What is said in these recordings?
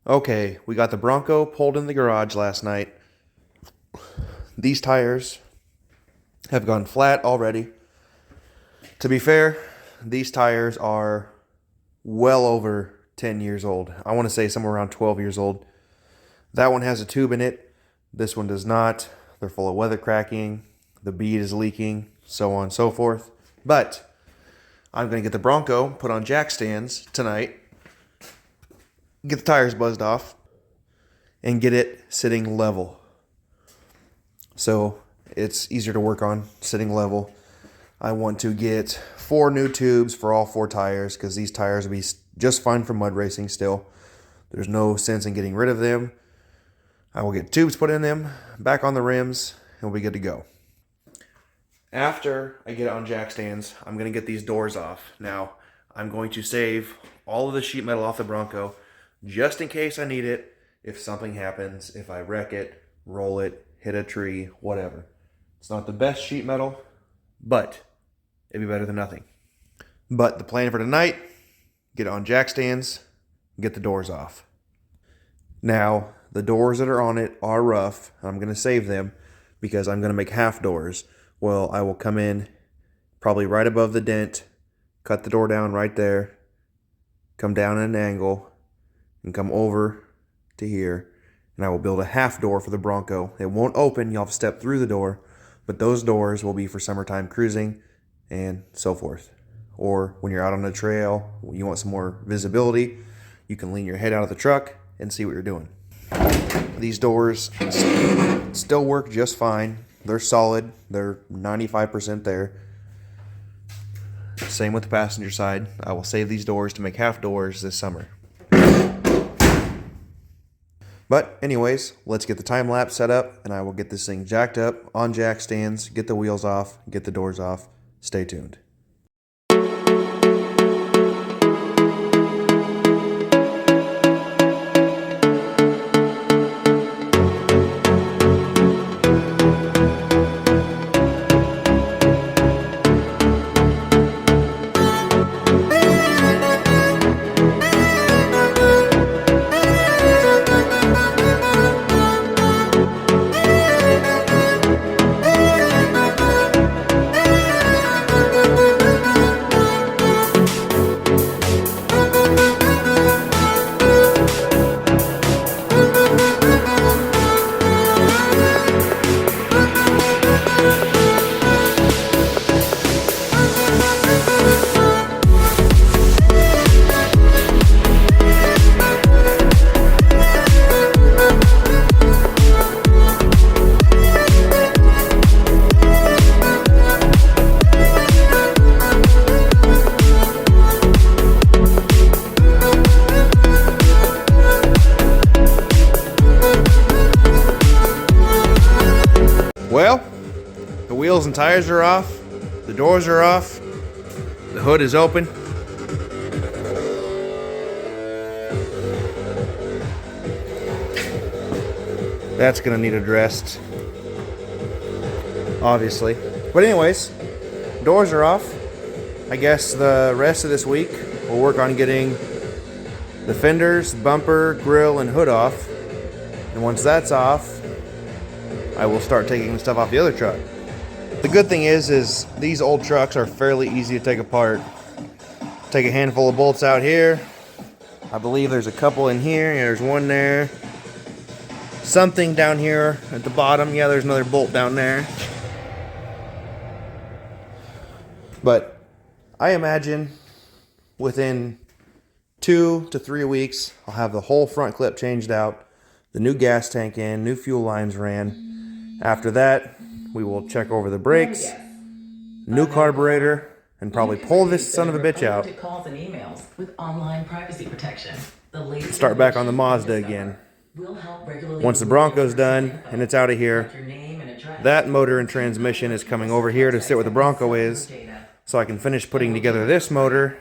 Okay, we got the Bronco pulled in the garage last night. These tires have gone flat already. To be fair, these tires are well over 10 years old. I want to say somewhere around 12 years old. That one has a tube in it. This one does not. They're full of weather cracking. The bead is leaking, so on and so forth. But I'm going to get the Bronco put on jack stands tonight, get the tires buzzed off, and get it sitting level. So it's easier to work on sitting level. I want to get 4 new tubes for all 4 tires because these tires will be just fine for mud racing still. There's no sense in getting rid of them. I will get tubes put in them, back on the rims, and we'll be good to go. After I get it on jack stands, I'm going to get these doors off. Now, I'm going to save all of the sheet metal off the Bronco just in case I need it, if something happens, if I wreck it, roll it, hit a tree, whatever. It's not the best sheet metal, but it'd be better than nothing. But the plan for tonight, get it on jack stands, get the doors off. Now, the doors that are on it are rough. I'm going to save them because I'm going to make half doors. Well, I will come in probably right above the dent, cut the door down right there, come down at an angle, and come over to here, and I will build a half door for the Bronco. It won't open, you'll have to step through the door, but those doors will be for summertime cruising and so forth. Or when you're out on a trail, you want some more visibility, you can lean your head out of the truck and see what you're doing. These doors still work just fine. They're solid. They're 95% there. Same with the passenger side. I will save these doors to make half doors this summer. But anyways, let's get the time lapse set up and I will get this thing jacked up on jack stands, get the wheels off, get the doors off. Stay tuned. Well, the wheels and tires are off, the doors are off, the hood is open. That's gonna need addressed, obviously. But anyways, doors are off. I guess the rest of this week we'll work on getting the fenders, bumper, grill, and hood off. And once that's off, I will start taking the stuff off the other truck. The good thing is these old trucks are fairly easy to take apart. Take a handful of bolts out here. I believe there's a couple in here. Yeah, there's one there. Something down here at the bottom. Yeah, there's another bolt down there. But I imagine within 2 to 3 weeks, I'll have the whole front clip changed out, the new gas tank in, new fuel lines ran. After that, we will check over the brakes, new carburetor, and probably pull this son of a bitch out. Start back on the Mazda again. Once the Bronco's done and it's out of here, that motor and transmission is coming over here to sit where the Bronco is, so I can finish putting together this motor.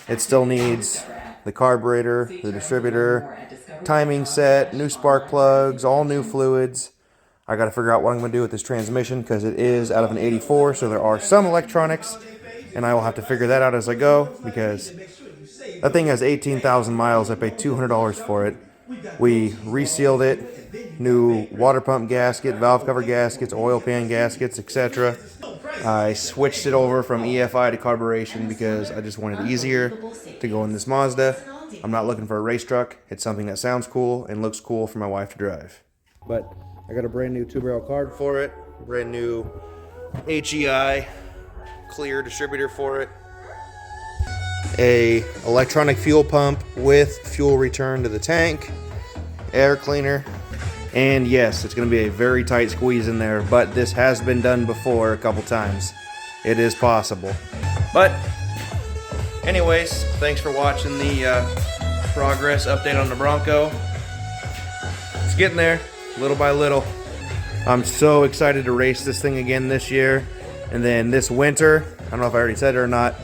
It still needs the carburetor, the distributor, timing set, new spark plugs, all new fluids. I got to figure out what I'm going to do with this transmission because it is out of an 84, so there are some electronics, and I will have to figure that out as I go because That thing has 18,000 miles. I paid $200 for it. We resealed it, new water pump gasket, valve cover gaskets, oil pan gaskets, etc. I switched it over from EFI to carburation because I just wanted it easier to go in this Mazda. I'm not looking for a race truck. It's something that sounds cool and looks cool for my wife to drive. But I got a brand new 2-barrel carb for it, brand new HEI clear distributor for it, a electronic fuel pump with fuel return to the tank, air cleaner, and yes, it's going to be a very tight squeeze in there, but this has been done before a couple times. It is possible. But anyways, thanks for watching the progress update on the Bronco. It's getting there, little by little. I'm so excited to race this thing again this year. And then this winter, I don't know if I already said it or not,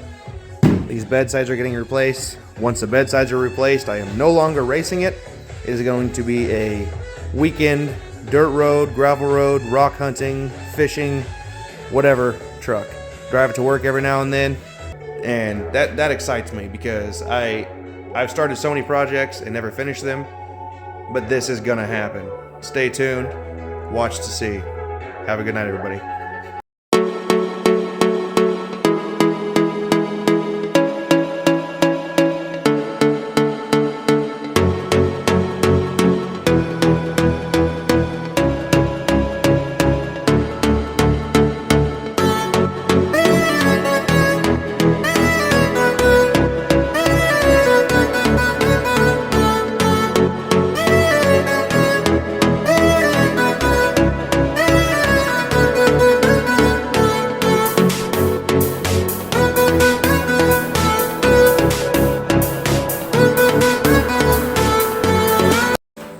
these bedsides are getting replaced. Once the bedsides are replaced, I am no longer racing it. It is going to be a weekend dirt road, gravel road, rock hunting, fishing, whatever truck. Drive it to work every now and then. And that excites me because I've started so many projects and never finished them. But this is gonna happen. Stay tuned. Watch to see. Have a good night, everybody.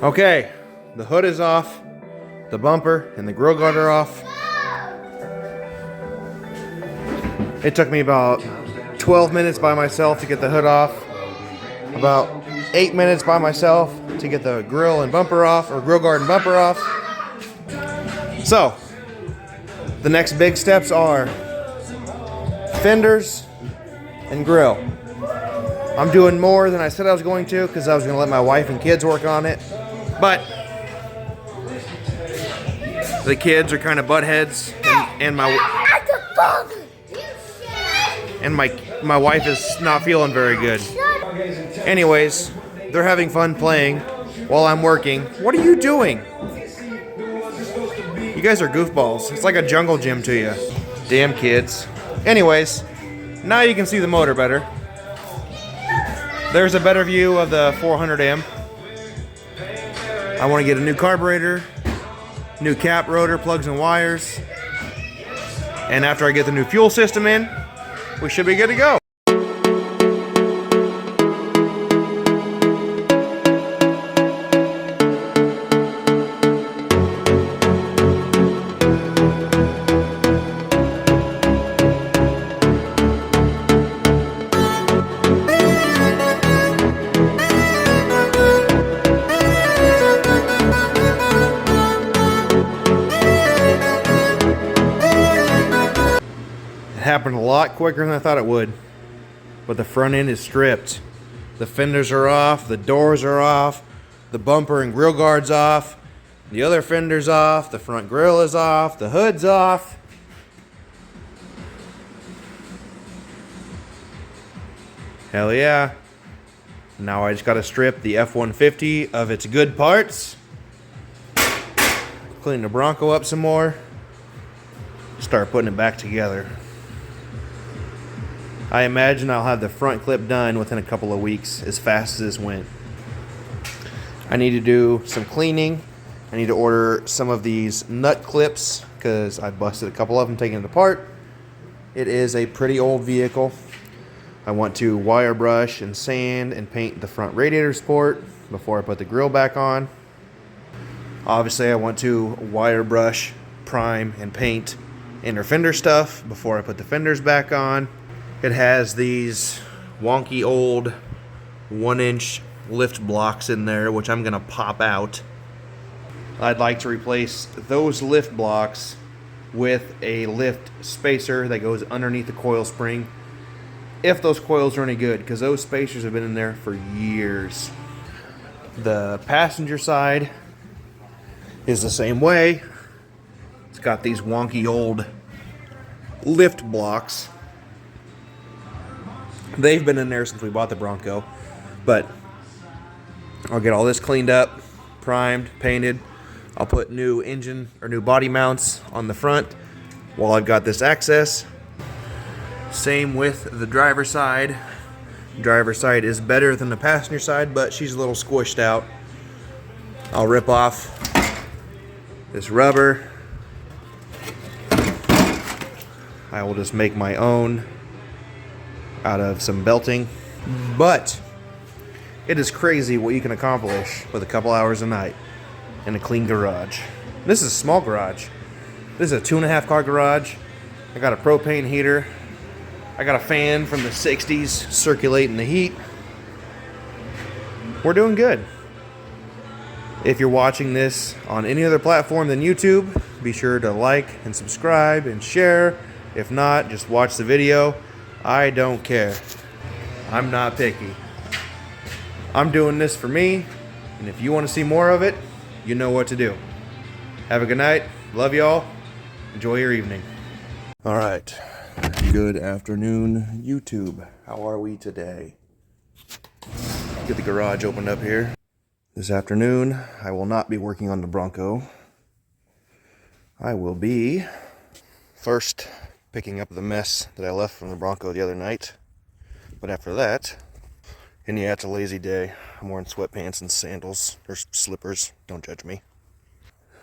Okay, the hood is off, the bumper and the grill guard are off. It took me about 12 minutes by myself to get the hood off, about 8 minutes by myself to get the grill and bumper off, or grill guard and bumper off. So, the next big steps are fenders and grill. I'm doing more than I said I was going to because I was going to let my wife and kids work on it. But the kids are kind of butt heads, and my wife is not feeling very good. Anyways, they're having fun playing while I'm working. What are you doing? You guys are goofballs. It's like a jungle gym to you. Damn kids. Anyways, now you can see the motor better. There's a better view of the 400M. I want to get a new carburetor, new cap, rotor, plugs and wires. And after I get the new fuel system in, we should be good to go. Happened a lot quicker than I thought it would, but the front end is stripped. The fenders are off, the doors are off, the bumper and grill guard's off, the other fender's off, the front grill is off, the hood's off. Hell yeah. Now I just gotta strip the F-150 of its good parts, clean the Bronco up some more, start putting it back together. I imagine I'll have the front clip done within a couple of weeks, as fast as this went. I need to do some cleaning. I need to order some of these nut clips because I busted a couple of them taking it apart. It is a pretty old vehicle. I want to wire brush and sand and paint the front radiator support before I put the grill back on. Obviously I want to wire brush, prime, and paint inner fender stuff before I put the fenders back on. It has these wonky old 1-inch lift blocks in there, which I'm gonna pop out. I'd like to replace those lift blocks with a lift spacer that goes underneath the coil spring. if those coils are any good, because those spacers have been in there for years. The passenger side is the same way. It's got these wonky old lift blocks. They've been in there since we bought the Bronco, but I'll get all this cleaned up, primed, painted. I'll put new engine or new body mounts on the front while I've got this access. Same with the driver's side. Driver's side is better than the passenger side, but she's a little squished out. I'll rip off this rubber. I will just make my own out of some belting. But it is crazy what you can accomplish with a couple hours a night in a clean garage. This is a small garage. This is a 2.5 car garage. I got a propane heater. I got a fan from the 60s circulating the heat. We're doing good. If you're watching this on any other platform than YouTube, be sure to like and subscribe and share. If not, just watch the video. I don't care. I'm not picky. I'm doing this for me, and if you want to see more of it, you know what to do. Have a good night. Love y'all. Enjoy your evening. All right. Good afternoon, YouTube. How are we today? Get the garage opened up here. This afternoon, I will not be working on the Bronco. I will be first picking up the mess that I left from the Bronco the other night. But after that, and yeah, it's a lazy day. I'm wearing sweatpants and sandals, or slippers, don't judge me.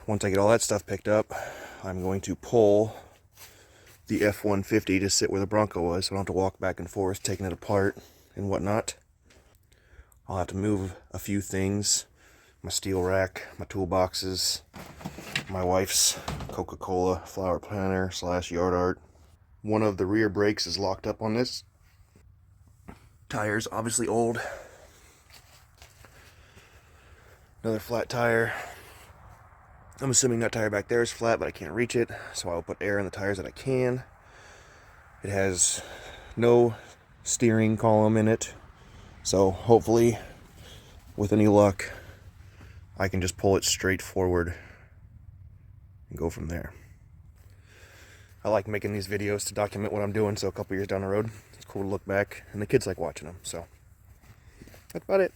Once I get all that stuff picked up, I'm going to pull the F-150 to sit where the Bronco was, so I don't have to walk back and forth, taking it apart and whatnot. I'll have to move a few things. My steel rack, my toolboxes, my wife's Coca-Cola flower planner / yard art. One of the rear brakes is locked up on this. Tire's obviously old. Another flat tire. I'm assuming that tire back there is flat, but I can't reach it, so I'll put air in the tires that I can. It has no steering column in it, so hopefully, with any luck, I can just pull it straight forward and go from there. I like making these videos to document what I'm doing, so a couple years down the road, it's cool to look back, and the kids like watching them, so that's about it.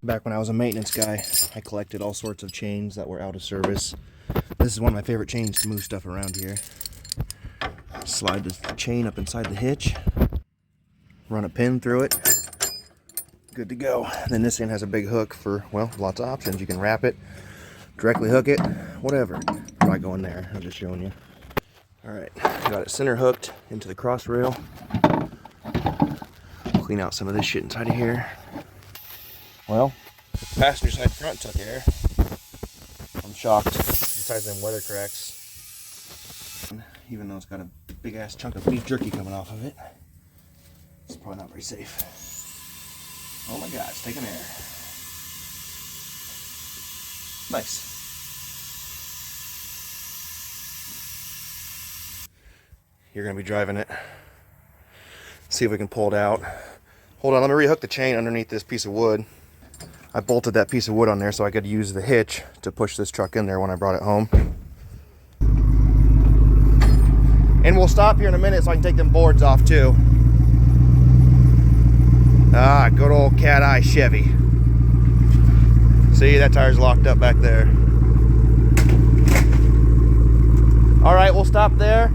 Back when I was a maintenance guy, I collected all sorts of chains that were out of service. This is one of my favorite chains to move stuff around here. Slide the chain up inside the hitch, run a pin through it, good to go. Then this thing has a big hook for, well, lots of options. You can wrap it, directly hook it, whatever. I'm not going there, I'm just showing you. Alright, got it center hooked into the cross rail. Clean out some of this shit inside of here. Well, the passenger side front took air. I'm shocked. Besides them weather cracks, even though it's got a big ass chunk of beef jerky coming off of it, it's probably not very safe. Oh my god, it's taking air. Nice. You're gonna be driving it. See if we can pull it out. Hold on, let me rehook the chain underneath this piece of wood. I bolted that piece of wood on there so I could use the hitch to push this truck in there when I brought it home. And we'll stop here in a minute so I can take them boards off too. Ah, good old cat eye Chevy. See, that tire's locked up back there. All right, we'll stop there.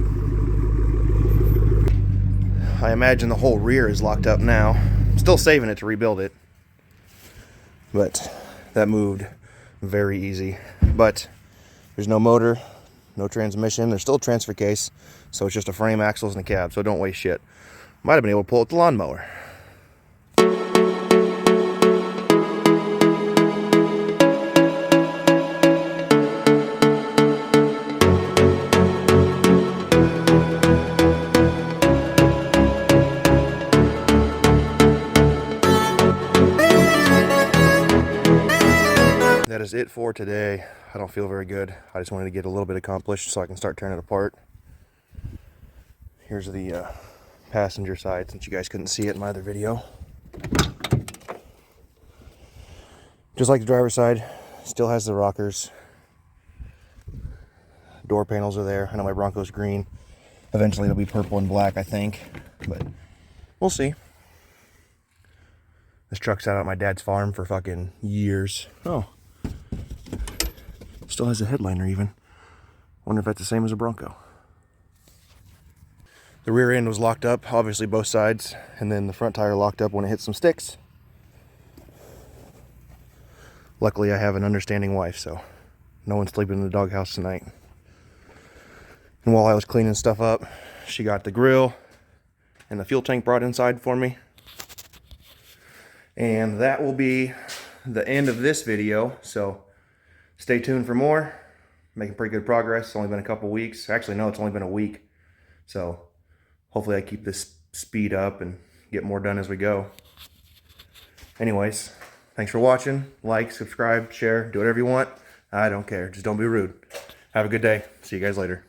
I imagine the whole rear is locked up now. I'm still saving it to rebuild it. But that moved very easy. But there's no motor, no transmission. There's still a transfer case, so it's just a frame, axles, and a cab, so don't waste shit. Might have been able to pull it with the lawnmower. it for today. I don't feel very good. I just wanted to get a little bit accomplished so I can start tearing it apart. Here's the passenger side, since you guys couldn't see it in my other video. Just like the driver's side, still has the rockers. Door panels are there. I know my Bronco's green. Eventually it'll be purple and black, I think, but we'll see. This truck sat out at my dad's farm for fucking years. Oh, still has a headliner even. Wonder if that's the same as a Bronco. The rear end was locked up, obviously both sides, and then the front tire locked up when it hit some sticks. Luckily I have an understanding wife, so no one's sleeping in the doghouse tonight. And while I was cleaning stuff up, she got the grill and the fuel tank brought inside for me. And that will be the end of this video, so stay tuned for more. Making pretty good progress. It's only been a couple weeks. Actually, no, it's only been a week. So hopefully I keep this speed up and get more done as we go. Anyways, thanks for watching. Like, subscribe, share, do whatever you want. I don't care. Just don't be rude. Have a good day. See you guys later.